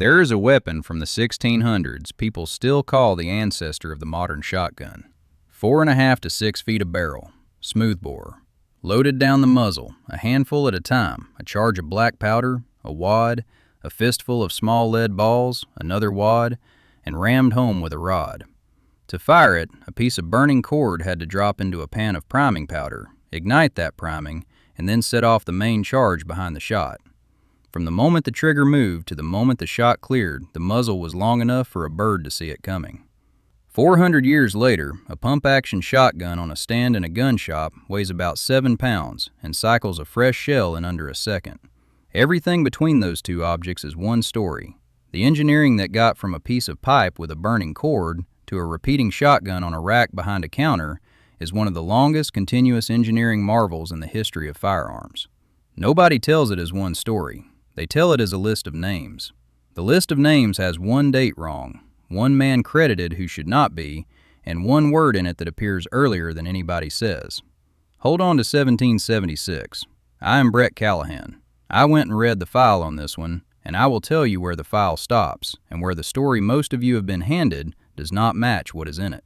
There is a weapon from the 1600s people still call the ancestor of the modern shotgun. 4.5 to 6 feet of barrel, smoothbore. Loaded down the muzzle, a handful at a time, a charge of black powder, a wad, a fistful of small lead balls, another wad, and rammed home with a rod. To fire it, a piece of burning cord had to drop into a pan of priming powder, ignite that priming, and then set off the main charge behind the shot. From the moment the trigger moved to the moment the shot cleared, the muzzle was long enough for a bird to see it coming. 400 years later, a pump-action shotgun on a stand in a gun shop weighs about 7 pounds and cycles a fresh shell in under a second. Everything between those two objects is one story. The engineering that got from a piece of pipe with a burning cord to a repeating shotgun on a rack behind a counter is one of the longest continuous engineering marvels in the history of firearms. Nobody tells it as one story. They tell it as a list of names. The list of names has one date wrong, one man credited who should not be, and one word in it that appears earlier than anybody says. Hold on to 1776. I am Brett Callahan. I went and read the file on this one, and I will tell you where the file stops and where the story most of you have been handed does not match what is in it.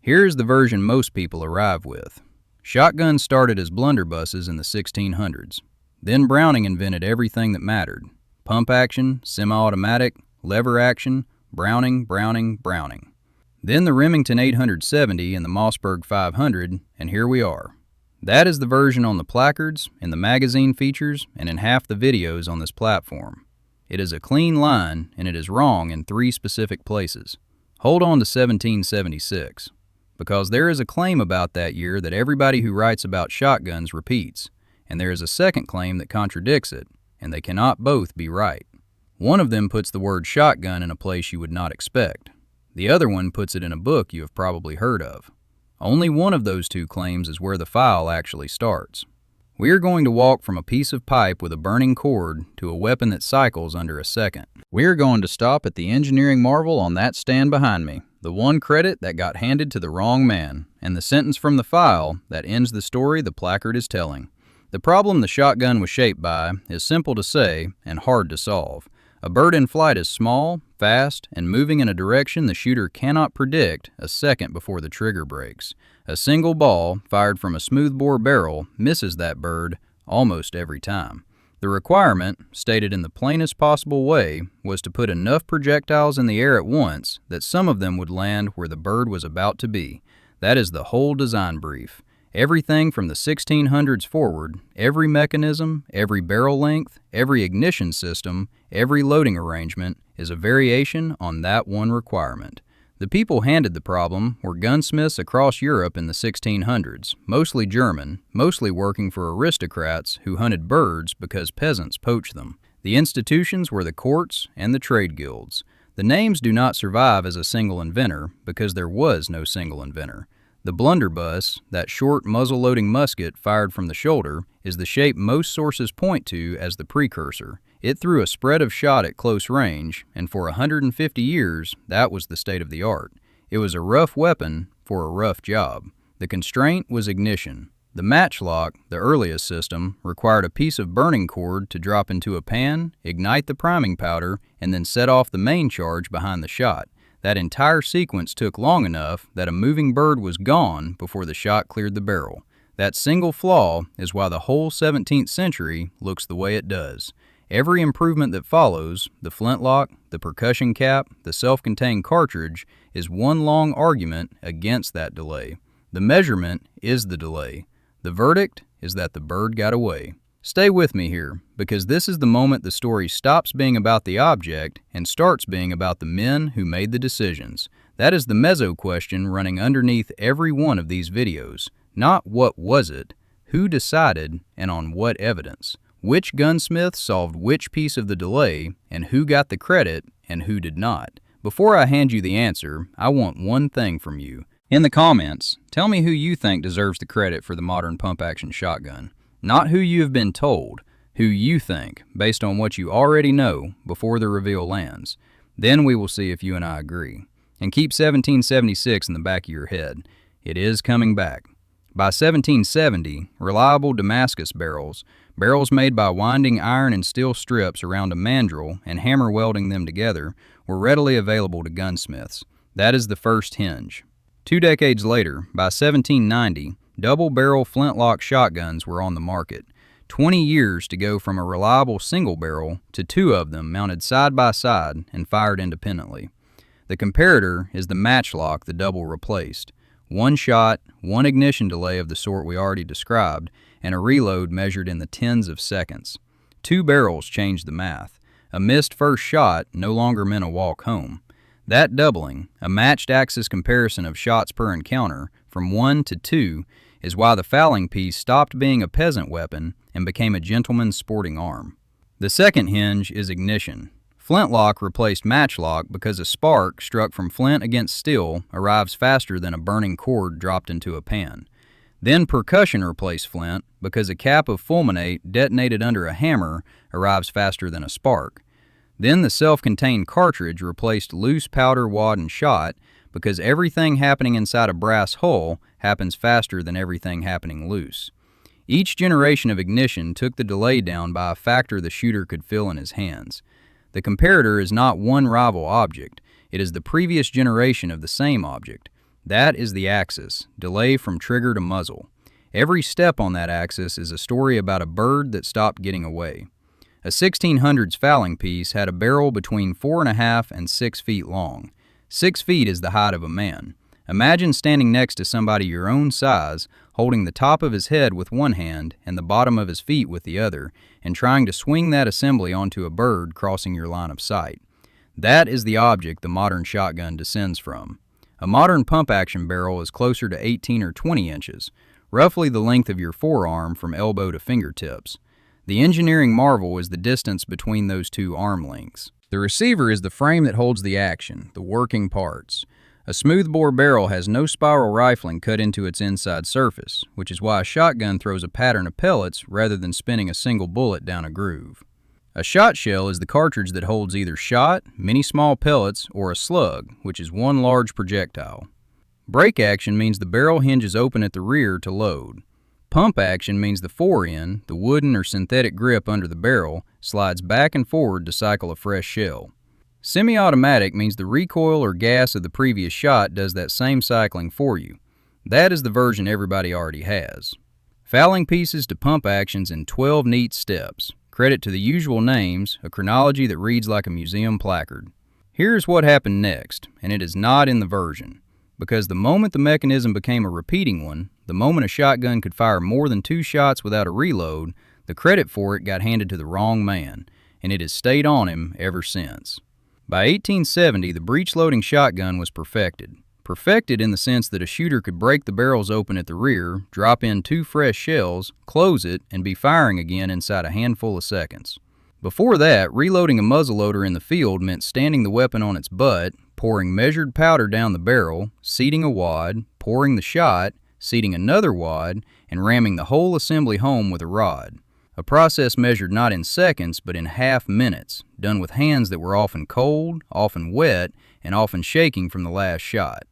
Here is the version most people arrive with. Shotguns started as blunderbusses in the 1600s. Then Browning invented everything that mattered. Pump action, semi-automatic, lever action, Browning. Then the Remington 870 and the Mossberg 500, and here we are. That is the version on the placards, in the magazine features, and in half the videos on this platform. It is a clean line, and it is wrong in 3 specific places. Hold on to 1776, because there is a claim about that year that everybody who writes about shotguns repeats, and there is a second claim that contradicts it, and they cannot both be right. One of them puts the word shotgun in a place you would not expect. The other one puts it in a book you have probably heard of. Only one of those two claims is where the file actually starts. We are going to walk from a piece of pipe with a burning cord to a weapon that cycles under a second. We are going to stop at the engineering marvel on that stand behind me, the one credit that got handed to the wrong man, and the sentence from the file that ends the story the placard is telling. The problem the shotgun was shaped by is simple to say and hard to solve. A bird in flight is small, fast, and moving in a direction the shooter cannot predict a second before the trigger breaks. A single ball, fired from a smoothbore barrel, misses that bird almost every time. The requirement, stated in the plainest possible way, was to put enough projectiles in the air at once that some of them would land where the bird was about to be. That is the whole design brief. Everything from the 1600s forward, every mechanism, every barrel length, every ignition system, every loading arrangement is a variation on that one requirement. The people handed the problem were gunsmiths across Europe in the 1600s, mostly German, mostly working for aristocrats who hunted birds because peasants poached them. The institutions were the courts and the trade guilds. The names do not survive as a single inventor because there was no single inventor. The blunderbuss, that short muzzle-loading musket fired from the shoulder, is the shape most sources point to as the precursor. It threw a spread of shot at close range, and for 150 years, that was the state of the art. It was a rough weapon for a rough job. The constraint was ignition. The matchlock, the earliest system, required a piece of burning cord to drop into a pan, ignite the priming powder, and then set off the main charge behind the shot. That entire sequence took long enough that a moving bird was gone before the shot cleared the barrel. That single flaw is why the whole 17th century looks the way it does. Every improvement that follows, the flintlock, the percussion cap, the self-contained cartridge, is one long argument against that delay. The measurement is the delay. The verdict is that the bird got away. Stay with me here, because this is the moment the story stops being about the object and starts being about the men who made the decisions. That is the mezzo question running underneath every one of these videos. Not what was it, who decided, and on what evidence. Which gunsmith solved which piece of the delay, and who got the credit, and who did not. Before I hand you the answer, I want one thing from you. In the comments, tell me who you think deserves the credit for the modern pump-action shotgun. Not who you have been told, who you think, based on what you already know before the reveal lands. Then we will see if you and I agree. And keep 1776 in the back of your head. It is coming back. By 1770, reliable Damascus barrels, barrels made by winding iron and steel strips around a mandrel and hammer welding them together, were readily available to gunsmiths. That is the first hinge. 2 decades later, by 1790, double-barrel flintlock shotguns were on the market. 20 years to go from a reliable single barrel to 2 of them mounted side by side and fired independently. The comparator is the matchlock the double replaced. 1 shot, 1 ignition delay of the sort we already described, and a reload measured in the tens of seconds. 2 barrels changed the math. A missed first shot no longer meant a walk home. That doubling, a matched axis comparison of shots per encounter, from 1 to 2, is why the fowling piece stopped being a peasant weapon and became a gentleman's sporting arm. The second hinge is ignition. Flintlock replaced matchlock because a spark struck from flint against steel arrives faster than a burning cord dropped into a pan. Then percussion replaced flint because a cap of fulminate detonated under a hammer arrives faster than a spark. Then the self-contained cartridge replaced loose powder, wad, and shot because everything happening inside a brass hull happens faster than everything happening loose. Each generation of ignition took the delay down by a factor the shooter could feel in his hands. The comparator is not one rival object, it is the previous generation of the same object. That is the axis, delay from trigger to muzzle. Every step on that axis is a story about a bird that stopped getting away. A 1600s fowling piece had a barrel between 4.5 and 6 feet long. 6 feet is the height of a man. Imagine standing next to somebody your own size, holding the top of his head with one hand and the bottom of his feet with the other, and trying to swing that assembly onto a bird crossing your line of sight. That is the object the modern shotgun descends from. A modern pump-action barrel is closer to 18 or 20 inches, roughly the length of your forearm from elbow to fingertips. The engineering marvel is the distance between those 2 arm lengths. The receiver is the frame that holds the action, the working parts. A smoothbore barrel has no spiral rifling cut into its inside surface, which is why a shotgun throws a pattern of pellets rather than spinning a single bullet down a groove. A shot shell is the cartridge that holds either shot, many small pellets, or a slug, which is one large projectile. Break action means the barrel hinges open at the rear to load. Pump action means the fore-end, the wooden or synthetic grip under the barrel, slides back and forward to cycle a fresh shell. Semi-automatic means the recoil or gas of the previous shot does that same cycling for you. That is the version everybody already has. Fowling pieces to pump actions in 12 neat steps. Credit to the usual names, a chronology that reads like a museum placard. Here's what happened next, and it is not in the version. Because the moment the mechanism became a repeating one, the moment a shotgun could fire more than 2 shots without a reload, the credit for it got handed to the wrong man, and it has stayed on him ever since. By 1870, the breech-loading shotgun was perfected. Perfected in the sense that a shooter could break the barrels open at the rear, drop in 2 fresh shells, close it, and be firing again inside a handful of seconds. Before that, reloading a muzzleloader in the field meant standing the weapon on its butt, pouring measured powder down the barrel, seating a wad, pouring the shot, seating another wad, and ramming the whole assembly home with a rod. A process measured not in seconds, but in half minutes, done with hands that were often cold, often wet, and often shaking from the last shot.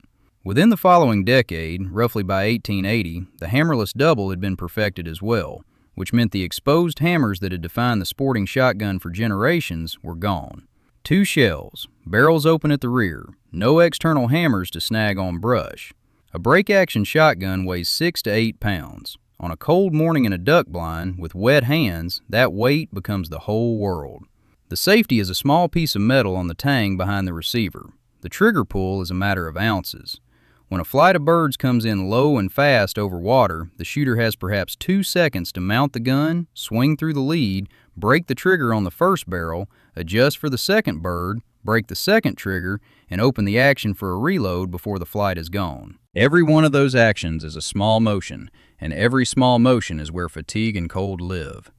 Within the following decade, roughly by 1880, the hammerless double had been perfected as well, which meant the exposed hammers that had defined the sporting shotgun for generations were gone. 2 shells, barrels open at the rear, no external hammers to snag on brush. A break-action shotgun weighs 6 to 8 pounds. On a cold morning in a duck blind, with wet hands, that weight becomes the whole world. The safety is a small piece of metal on the tang behind the receiver. The trigger pull is a matter of ounces. When a flight of birds comes in low and fast over water, the shooter has perhaps 2 seconds to mount the gun, swing through the lead, break the trigger on the first barrel, adjust for the second bird, break the second trigger, and open the action for a reload before the flight is gone. Every one of those actions is a small motion, and every small motion is where fatigue and cold live.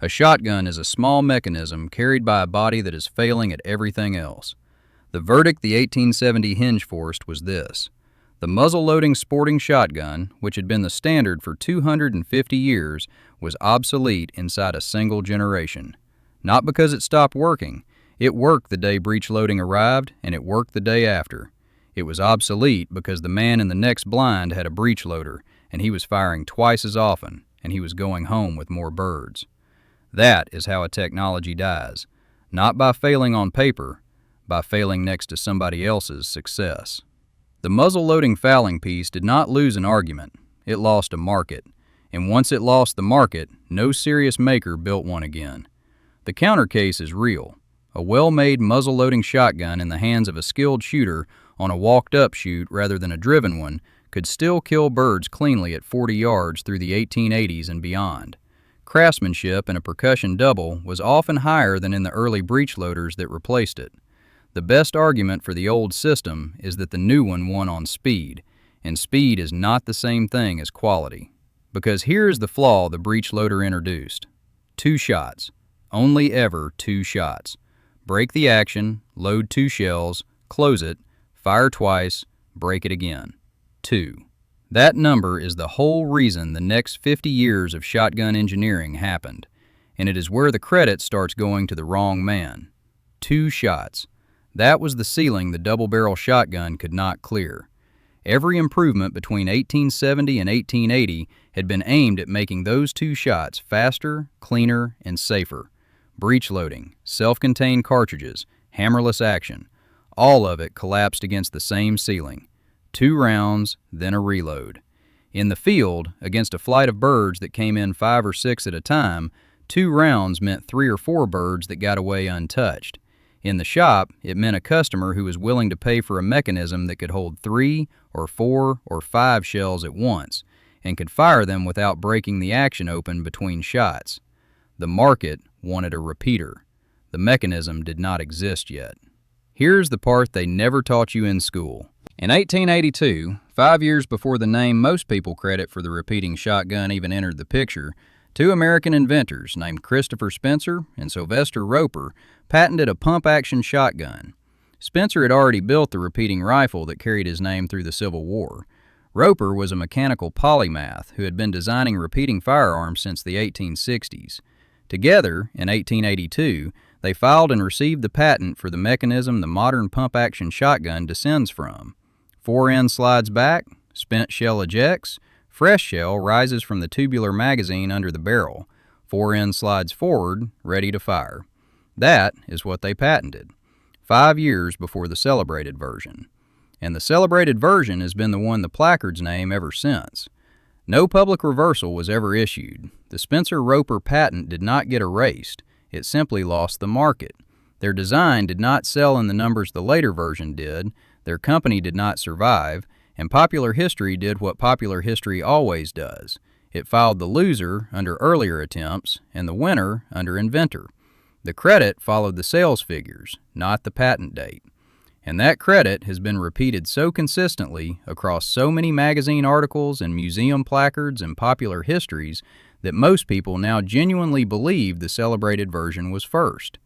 A shotgun is a small mechanism carried by a body that is failing at everything else. The verdict the 1870 hinge forced was this: the muzzle-loading sporting shotgun, which had been the standard for 250 years, was obsolete inside a single generation. Not because it stopped working. It worked the day breech loading arrived, and it worked the day after. It was obsolete because the man in the next blind had a breech loader, and he was firing twice as often, and he was going home with more birds. That is how a technology dies, not by failing on paper, by failing next to somebody else's success. The muzzle-loading fowling piece did not lose an argument, it lost a market, and once it lost the market, no serious maker built one again. The counter case is real. A well-made muzzle-loading shotgun in the hands of a skilled shooter on a walked-up shoot rather than a driven one could still kill birds cleanly at 40 yards through the 1880s and beyond. Craftsmanship in a percussion double was often higher than in the early breech loaders that replaced it. The best argument for the old system is that the new one won on speed, and speed is not the same thing as quality. Because here is the flaw the breech loader introduced. 2 shots. Only ever 2 shots. Break the action, load 2 shells, close it, fire twice, break it again. 2. That number is the whole reason the next 50 years of shotgun engineering happened, and it is where the credit starts going to the wrong man. 2 shots. That was the ceiling the double-barrel shotgun could not clear. Every improvement between 1870 and 1880 had been aimed at making those 2 shots faster, cleaner, and safer. Breech loading, self-contained cartridges, hammerless action, all of it collapsed against the same ceiling. 2 rounds, then a reload. In the field, against a flight of birds that came in 5 or 6 at a time, 2 rounds meant 3 or 4 birds that got away untouched. In the shop, it meant a customer who was willing to pay for a mechanism that could hold 3 or 4 or 5 shells at once, and could fire them without breaking the action open between shots. The market wanted a repeater. The mechanism did not exist yet. Here's the part they never taught you in school. In 1882, 5 years before the name most people credit for the repeating shotgun even entered the picture, 2 American inventors named Christopher Spencer and Sylvester Roper patented a pump-action shotgun. Spencer had already built the repeating rifle that carried his name through the Civil War. Roper was a mechanical polymath who had been designing repeating firearms since the 1860s. Together, in 1882, they filed and received the patent for the mechanism the modern pump-action shotgun descends from. 4N slides back, spent shell ejects, fresh shell rises from the tubular magazine under the barrel. 4N slides forward, ready to fire. That is what they patented, 5 years before the celebrated version. And the celebrated version has been the one the placard's name ever since. No public reversal was ever issued. The Spencer-Roper patent did not get erased. It simply lost the market. Their design did not sell in the numbers the later version did, their company did not survive, and popular history did what popular history always does. It filed the loser under earlier attempts and the winner under inventor. The credit followed the sales figures, not the patent date. And that credit has been repeated so consistently across so many magazine articles and museum placards and popular histories that most people now genuinely believe the celebrated version was first.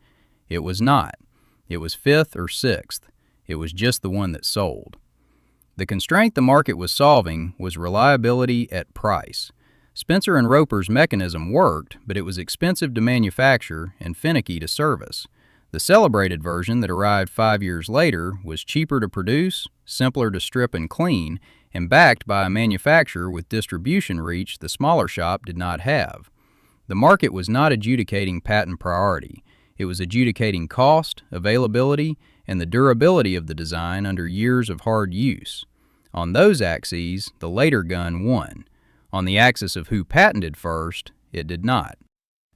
It was not. It was 5th or 6th. It was just the one that sold. The constraint the market was solving was reliability at price. Spencer and Roper's mechanism worked, but it was expensive to manufacture and finicky to service. The celebrated version that arrived 5 years later was cheaper to produce, simpler to strip and clean, and backed by a manufacturer with distribution reach the smaller shop did not have. The market was not adjudicating patent priority. It was adjudicating cost, availability, and the durability of the design under years of hard use. On those axes, the later gun won. On the axis of who patented first, it did not.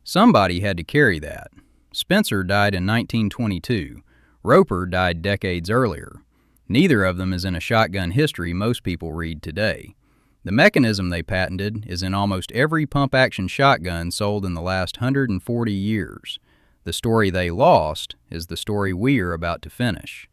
Somebody had to carry that. Spencer died in 1922. Roper died decades earlier. Neither of them is in a shotgun history most people read today. The mechanism they patented is in almost every pump-action shotgun sold in the last 140 years. The story they lost is the story we are about to finish.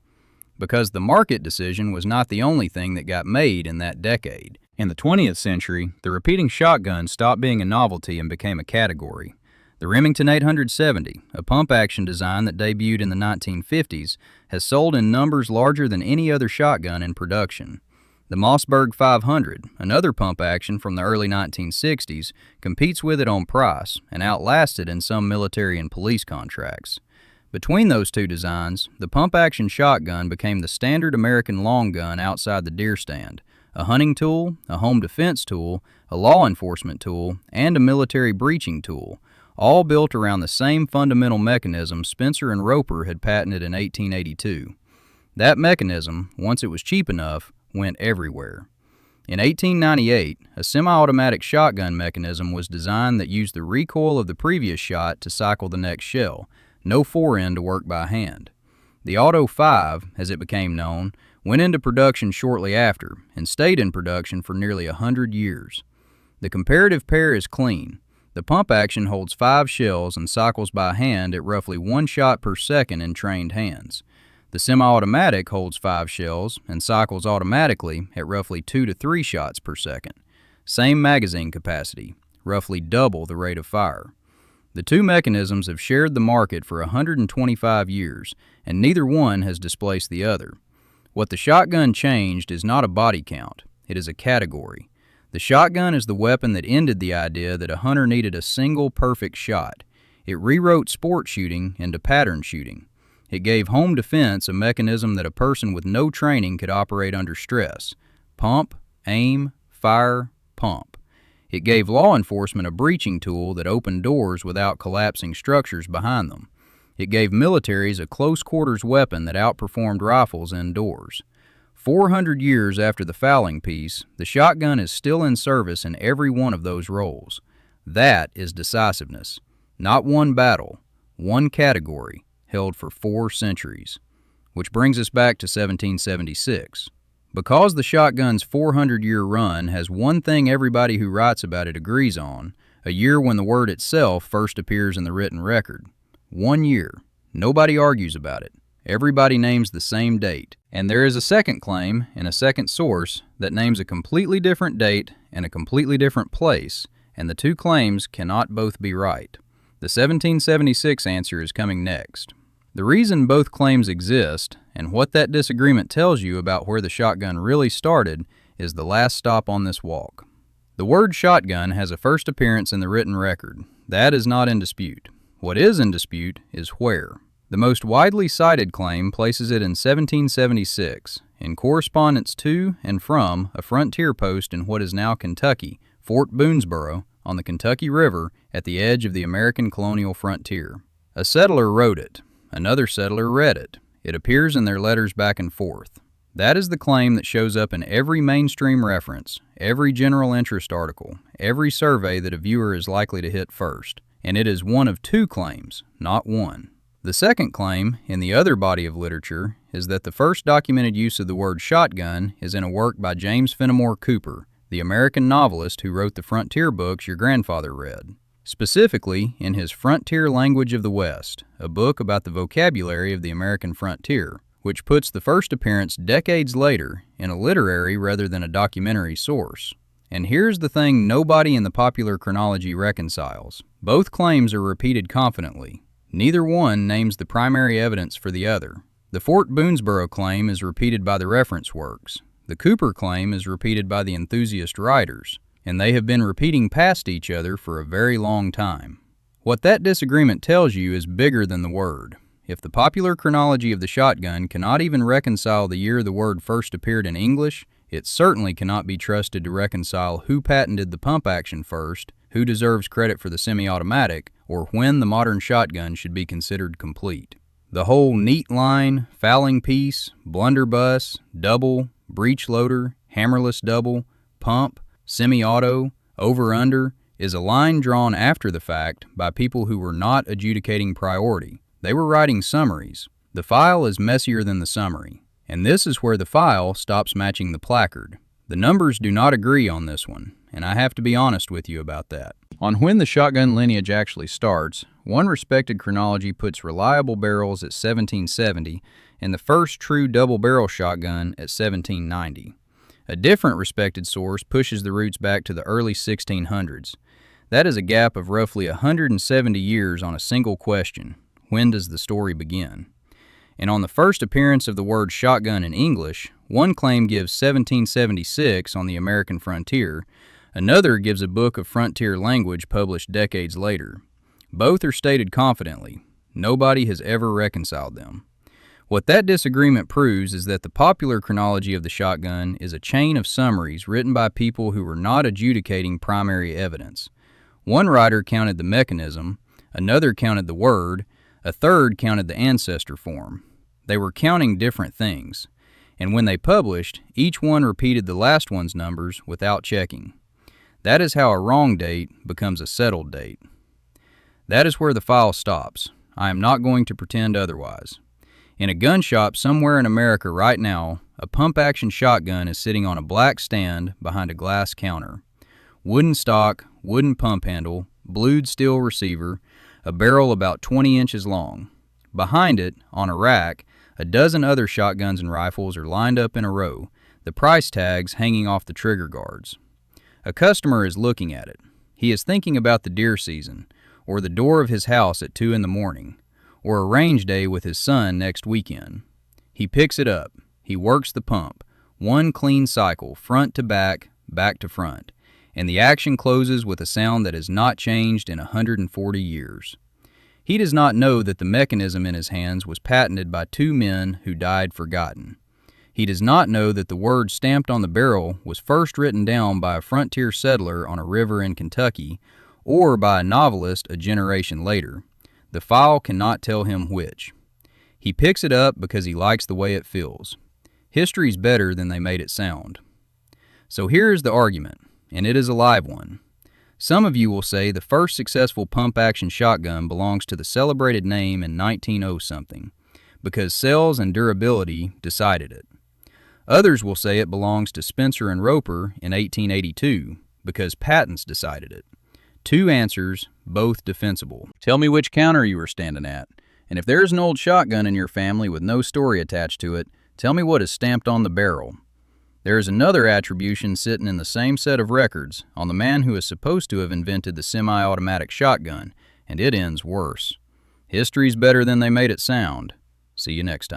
Because the market decision was not the only thing that got made in that decade. In the 20th century, the repeating shotgun stopped being a novelty and became a category. The Remington 870, a pump-action design that debuted in the 1950s, has sold in numbers larger than any other shotgun in production. The Mossberg 500, another pump-action from the early 1960s, competes with it on price and outlasts it in some military and police contracts. Between those two designs, the pump-action shotgun became the standard American long gun outside the deer stand, a hunting tool, a home defense tool, a law enforcement tool, and a military breaching tool, all built around the same fundamental mechanism Spencer and Roper had patented in 1882. That mechanism, once it was cheap enough, went everywhere. In 1898, a semi-automatic shotgun mechanism was designed that used the recoil of the previous shot to cycle the next shell, no fore-end to work by hand. The Auto 5, as it became known, went into production shortly after and stayed in production for nearly 100 years. The comparative pair is clean. The pump action holds 5 shells and cycles by hand at roughly 1 shot per second in trained hands. The semi-automatic holds 5 shells and cycles automatically at roughly 2 to 3 shots per second. Same magazine capacity, roughly double the rate of fire. The two mechanisms have shared the market for 125 years, and neither one has displaced the other. What the shotgun changed is not a body count, it is a category. The shotgun is the weapon that ended the idea that a hunter needed a single perfect shot. It rewrote sport shooting into pattern shooting. It gave home defense a mechanism that a person with no training could operate under stress. Pump, aim, fire, pump. It gave law enforcement a breaching tool that opened doors without collapsing structures behind them. It gave militaries a close-quarters weapon that outperformed rifles indoors. 400 years after the fowling piece, the shotgun is still in service in every one of those roles. That is decisiveness. Not one battle, one category, held for 4 centuries. Which brings us back to 1776. Because the shotgun's 400-year run has one thing everybody who writes about it agrees on, a year when the word itself first appears in the written record. 1 year. Nobody argues about it. Everybody names the same date. And there is a second claim in a second source that names a completely different date and a completely different place, and the two claims cannot both be right. The 1776 answer is coming next. The reason both claims exist, and what that disagreement tells you about where the shotgun really started, is the last stop on this walk. The word shotgun has a first appearance in the written record. That is not in dispute. What is in dispute is where. The most widely cited claim places it in 1776, in correspondence to and from a frontier post in what is now Kentucky, Fort Boonesboro, on the Kentucky River at the edge of the American colonial frontier. A settler wrote it. Another settler read it. It appears in their letters back and forth. That is the claim that shows up in every mainstream reference, every general interest article, every survey that a viewer is likely to hit first. And it is one of 2 claims, not one. The second claim, in the other body of literature, is that the first documented use of the word shotgun is in a work by James Fenimore Cooper, the American novelist who wrote the frontier books your grandfather read. Specifically, in his Frontier Language of the West, a book about the vocabulary of the American frontier, which puts the first appearance decades later in a literary rather than a documentary source. And here's the thing nobody in the popular chronology reconciles. Both claims are repeated confidently. Neither one names the primary evidence for the other. The Fort Boonesboro claim is repeated by the reference works. The Cooper claim is repeated by the enthusiast writers, and they have been repeating past each other for a very long time. What that disagreement tells you is bigger than the word. If the popular chronology of the shotgun cannot even reconcile the year the word first appeared in English, it certainly cannot be trusted to reconcile who patented the pump action first, who deserves credit for the semi-automatic, or when the modern shotgun should be considered complete. The whole neat line, fowling piece, blunderbuss, double, breech loader, hammerless double, pump, semi-auto, over-under, is a line drawn after the fact by people who were not adjudicating priority. They were writing summaries. The file is messier than the summary, and this is where the file stops matching the placard. The numbers do not agree on this one, and I have to be honest with you about that. On when the shotgun lineage actually starts, one respected chronology puts reliable barrels at 1770 and the first true double-barrel shotgun at 1790. A different respected source pushes the roots back to the early 1600s. That is a gap of roughly 170 years on a single question: when does the story begin? And on the first appearance of the word shotgun in English, one claim gives 1776 on the American frontier, another gives a book of frontier language published decades later. Both are stated confidently. Nobody has ever reconciled them. What that disagreement proves is that the popular chronology of the shotgun is a chain of summaries written by people who were not adjudicating primary evidence. One writer counted the mechanism, another counted the word, a third counted the ancestor form. They were counting different things, and when they published, each one repeated the last one's numbers without checking. That is how a wrong date becomes a settled date. That is where the file stops. I am not going to pretend otherwise. In a gun shop somewhere in America right now, a pump-action shotgun is sitting on a black stand behind a glass counter. Wooden stock, wooden pump handle, blued steel receiver, a barrel about 20 inches long. Behind it, on a rack, a dozen other shotguns and rifles are lined up in a row, the price tags hanging off the trigger guards. A customer is looking at it. He is thinking about the deer season, or the door of his house at 2 in the morning, or a range day with his son next weekend. He picks it up. He works the pump, one clean cycle, front to back, back to front, and the action closes with a sound that has not changed in 140 years. He does not know that the mechanism in his hands was patented by 2 men who died forgotten. He does not know that the word stamped on the barrel was first written down by a frontier settler on a river in Kentucky, or by a novelist a generation later. The file cannot tell him which. He picks it up because he likes the way it feels. History's better than they made it sound. So here is the argument, and it is a live one. Some of you will say the first successful pump-action shotgun belongs to the celebrated name in 1900-something, because sales and durability decided it. Others will say it belongs to Spencer and Roper in 1882, because patents decided it. 2 answers, both defensible. Tell me which counter you were standing at, and if there's an old shotgun in your family with no story attached to it, tell me what is stamped on the barrel. There is another attribution sitting in the same set of records on the man who is supposed to have invented the semi-automatic shotgun, and it ends worse. History's better than they made it sound. See you next time.